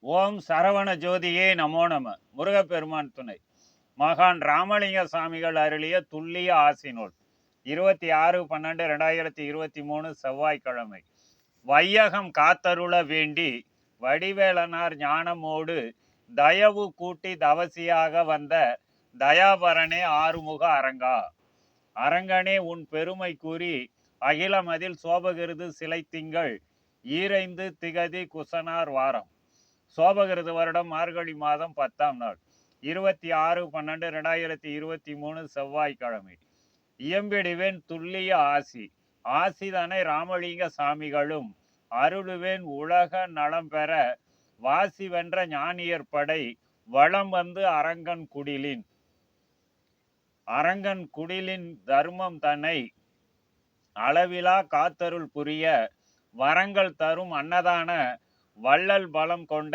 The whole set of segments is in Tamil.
ஓம் சரவண ஜோதியே நமோ நம. முருகப்பெருமான் துணை. மகான் ராமலிங்க சாமிகள் அருளிய துல்லிய ஆசி நூல். 26/12/2023 செவ்வாய்க்கிழமை. வையகம் காத்தருள வேண்டி வடிவேலனார் ஞானமோடு தயவு கூட்டி தவசியாக வந்த தயாபரனே ஆறுமுக அரங்கா. அரங்கனே உன் பெருமை கூறி அகிலமதில் சோபகிருது சிலை திங்கள் ஈரைந்து திகதி குசனார் வாரம். சோபகிருது வருடம் மார்கழி மாதம் 10ஆம் நாள் 26/12/2023 செவ்வாய்க்கிழமை. இயம்பிடுவேன் துல்லிய ஆசி. ஆசிதனை ராமலிங்க சாமிகளும் அருளுவேன் உலக நலம் பெற வாசி வென்ற ஞானியர் படை வளம் வந்து அரங்கன் குடிலின் தர்மம் தன்னை அளவிலா காத்தருள் புரிய வரங்கள் தரும் அன்னதான வள்ளல் பலம் கொண்ட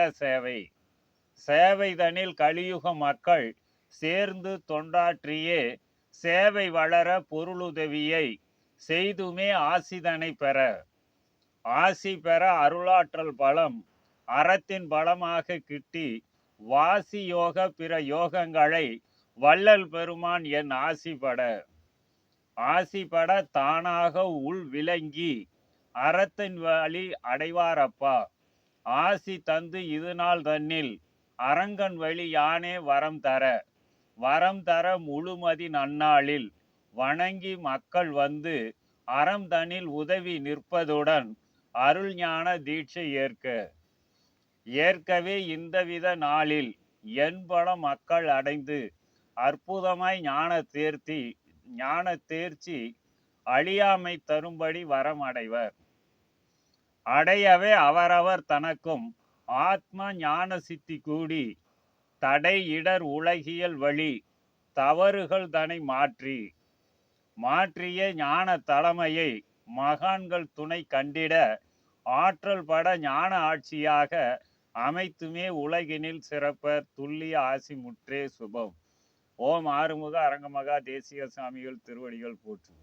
சேவைதனில் கலியுக மக்கள் சேர்ந்து தொண்டாற்றியே சேவை வளர பொருளுதவியை செய்துமே ஆசிதனை ஆசி பெற அருளாற்றல் பலம் அறத்தின் பலமாக கிட்டி வாசி யோக பிற யோகங்களை வள்ளல் பெருமான் என் ஆசிபட தானாக உள் விளங்கி அறத்தின் வழி அடைவாரப்பா. ஆசி தந்து இது நாள் தன்னில் அரங்கன் வழி யானே வரம் தர முழுமதி நன்னாளில் வணங்கி மக்கள் வந்து அறம் தனில் உதவி நிற்பதுடன் அருள் ஞான தீட்சை ஏற்கவே இந்தவித நாளில் என்பல மக்கள் அடைந்து அற்புதமாய் ஞான தேர்ச்சி அழியாமை தரும்படி வரம் அடையவே அவரவர் தனக்கும் ஆத்ம ஞான சித்தி கூடி தடை இடர் உலகியல் வழி தவறுகள் தன்னை மாற்றிய ஞான தலைமையை மகான்கள் துணை கண்டிட ஆற்றல் பட ஞான ஆட்சியாக அமைத்துமே உலகினில் சிறப்பர் துல்லிய ஆசி முற்றே சுபம். ஓம் ஆறுமுக அரங்கமகா தேசிய சாமிகள் திருவடிகள் போற்று.